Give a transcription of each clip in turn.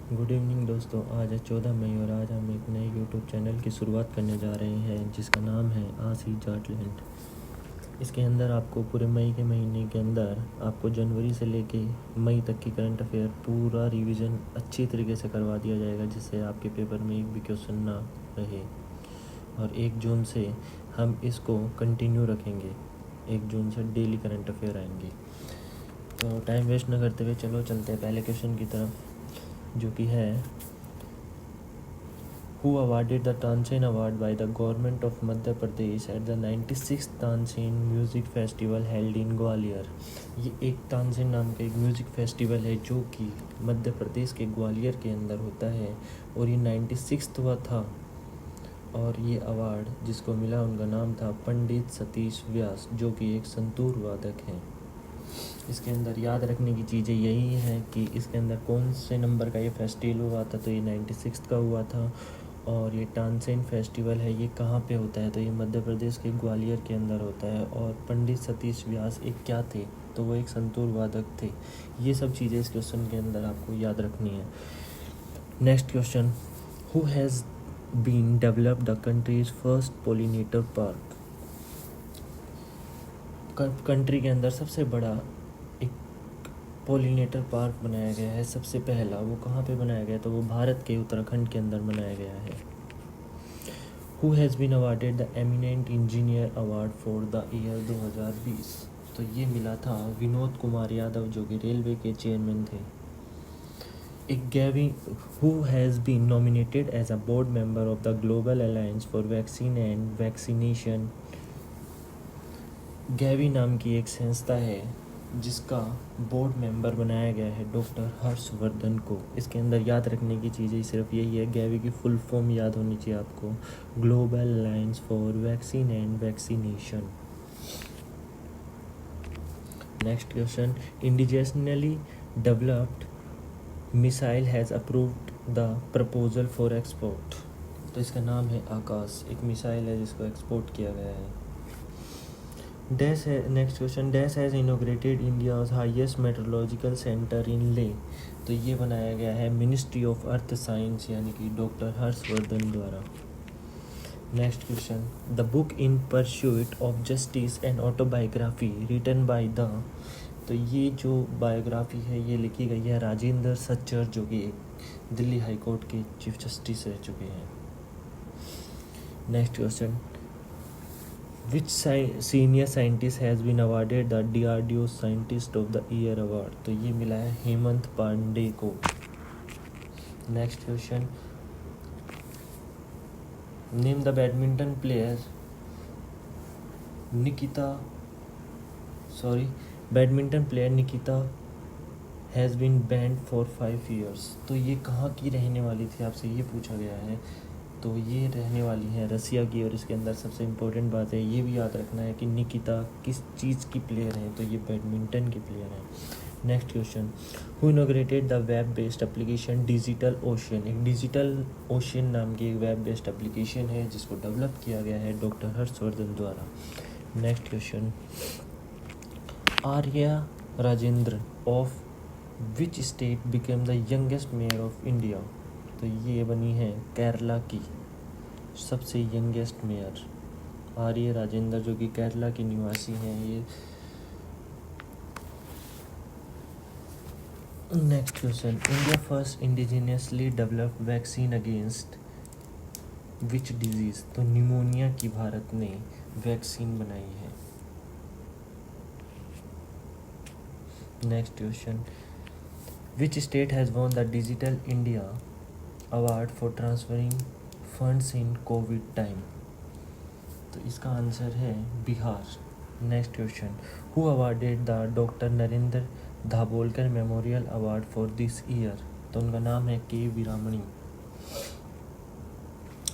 Good evening दोस्तों। आज है 14 मई और आज हम एक नए यूट्यूब चैनल की शुरुआत करने जा रहे हैं जिसका नाम है आसी जाटलैंड। इसके अंदर आपको पूरे मई के महीने के अंदर आपको जनवरी से लेके मई तक की करंट अफेयर पूरा रिवीजन अच्छी तरीके से करवा दिया जाएगा, जिससे आपके पेपर में एक भी क्वेश्चन ना रहे। और 1 जून से हम इसको कंटिन्यू रखेंगे। 1 जून से डेली करंट अफेयर आएंगे। तो टाइम वेस्ट ना करते हुए चलो चलते हैं पहले क्वेश्चन की तरफ, जो कि है who awarded the Tansen Award by the government of Madhya Pradesh at the 96th Tansen Music Festival held in Gwalior. ये एक तानसेन नाम का एक म्यूज़िक फेस्टिवल है जो कि मध्य प्रदेश के ग्वालियर के अंदर होता है और ये 96वां था। और ये अवार्ड जिसको मिला उनका नाम था पंडित सतीश व्यास, जो कि एक संतूर वादक हैं। इसके अंदर याद रखने की चीज़ें यही हैं कि इसके अंदर कौन से नंबर का ये फेस्टिवल हुआ था, तो ये 96 का हुआ था। और ये तानसेन फेस्टिवल है, ये कहाँ पे होता है, तो ये मध्य प्रदेश के ग्वालियर के अंदर होता है। और पंडित सतीश व्यास एक क्या थे, तो वो एक संतूर वादक थे। ये सब चीज़ें इस क्वेश्चन के अंदर आपको याद रखनी है। Next question, who has been develop the countries first pollinator park. Country के अंदर सबसे बड़ा एक पोलिनेटर पार्क बनाया गया है, सबसे पहला। वो कहाँ पे बनाया गया, तो वो भारत के उत्तराखंड के अंदर बनाया गया है। Who has been awarded the eminent engineer award for the year 2020। तो ये मिला था विनोद कुमार यादव, जो कि रेलवे के चेयरमैन थे। एक GAVI who has been nominated as a board member of the global alliance for vaccine and vaccination. GAVI नाम की एक संस्था है जिसका बोर्ड मेंबर बनाया गया है डॉक्टर हर्षवर्धन को। इसके अंदर याद रखने की चीज़ें सिर्फ यही है, गैवी की फुल फॉर्म याद होनी चाहिए आपको, global alliance for vaccine and vaccination. Next question, indigenously developed missile has approved the proposal for export. तो इसका नाम है आकाश, एक मिसाइल है जिसको एक्सपोर्ट किया गया है। डैश है next question, dash has inaugurated India's highest meteorological centre in Leh. तो ये बनाया गया है मिनिस्ट्री ऑफ अर्थ साइंस यानी कि डॉक्टर हर्षवर्धन द्वारा। Next question, the book in pursuit of justice and autobiography written by the. तो ये जो बायोग्राफी है ये लिखी गई है राजेंद्र सच्चर, जो कि एक दिल्ली हाई कोर्ट के चीफ जस्टिस रह चुके हैं। Next question, Which senior scientist has been awarded the DRDO Scientist of the Year award। तो ये मिला है हेमंत पांडे को। Next question, name the badminton player Nikita has been banned for 5 years। तो ये कहाँ की रहने वाली थी, आपसे ये पूछा गया है। तो ये रहने वाली है रसिया की। और इसके अंदर सबसे इम्पोर्टेंट बात है, ये भी याद रखना है कि निकिता किस चीज़ की प्लेयर हैं, तो ये बैडमिंटन की प्लेयर हैं। Next question, who inaugurated the web based application digital ocean. एक डिजिटल ओशियन नाम की एक वेब बेस्ड एप्लीकेशन है जिसको डेवलप किया गया है डॉक्टर हर्षवर्धन द्वारा। Next question, Arya Rajendra of which state became the youngest mayor of India. तो ये बनी है केरला की सबसे यंगेस्ट मेयर आर्य राजेंद्र, जो कि केरला की निवासी हैं ये। Next question, India first indigenously developed vaccine against which disease. तो निमोनिया की भारत ने वैक्सीन बनाई है। Next question, which state has won the digital India award for transferring funds in Covid time. तो इसका आंसर है Bihar. Next question, who awarded the doctor Narendra Dabholkar memorial award for this year. तो उनका नाम है के वीरामणी,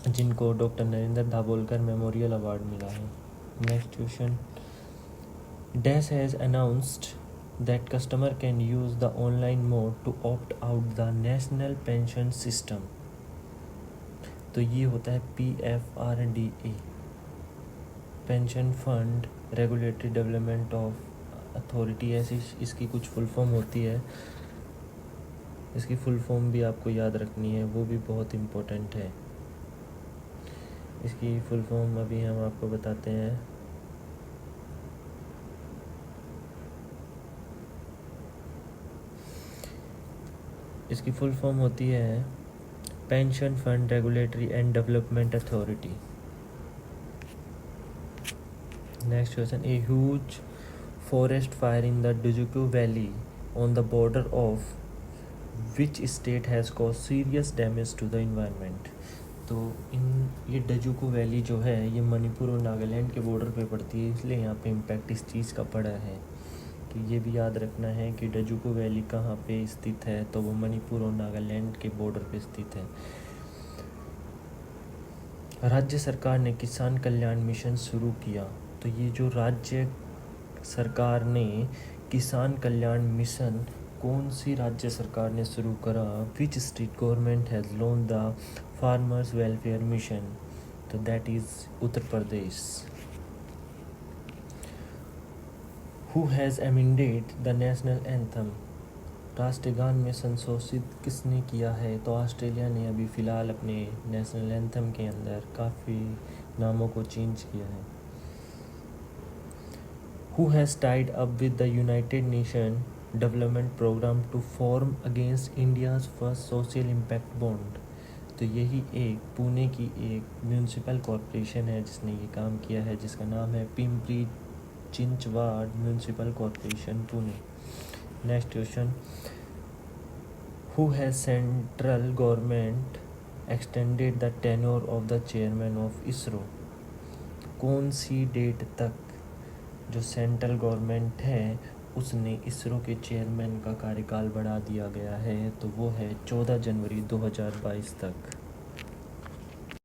जिनको doctor Narendra Dabholkar memorial award मिला है। Next question, dash has announced that customer can use the online mode to opt out the national pension system। तो ये होता है PFRDA, pension fund regulatory development of authority, ऐसी इसकी कुछ फुल फॉर्म होती है। इसकी फुल फॉर्म भी आपको याद रखनी है, वो भी बहुत इम्पोर्टेंट है। इसकी फुल फॉर्म अभी हम आपको बताते हैं। इसकी फुल फॉर्म होती है pension fund regulatory and development authority. Next question, a huge forest fire in the Dzukou valley on the border of which state has cause serious damage to the environment. तो ये डजुकू वैली जो है ये मणिपुर और नागालैंड के border पे पड़ती है, इसलिए यहाँ पे इम्पैक्ट इस चीज़ का पड़ा है। तो ये भी याद रखना है कि डजुकू वैली कहाँ पे स्थित है, तो वो मणिपुर और नागालैंड के बॉर्डर पे स्थित है। राज्य सरकार ने किसान कल्याण मिशन शुरू किया। तो ये जो राज्य सरकार ने किसान कल्याण मिशन कौन सी राज्य सरकार ने शुरू करा? Which state government has launched the farmers welfare mission? तो that is Uttar Pradesh. Who has amended the national anthem? राष्ट्रीय गान में संशोधित किसने किया है? तो ऑस्ट्रेलिया ने अभी फ़िलहाल अपने नेशनल एंथम के अंदर काफ़ी नामों को चेंज किया है। Who has tied up with the United Nations Development Program to form against India's first social impact bond? तो यही एक पुणे की एक म्यूनसिपल कॉरपोरेशन है जिसने ये काम किया है, जिसका नाम है Pimpri Chinchwad municipal corporation Pune. Next question, who has central government extended the tenure of the chairman of ISRO? कौन सी डेट तक जो सेंट्रल गवर्नमेंट है उसने इसरो के चेयरमैन का कार्यकाल बढ़ा दिया गया है? तो वो है 14 जनवरी 2022 तक।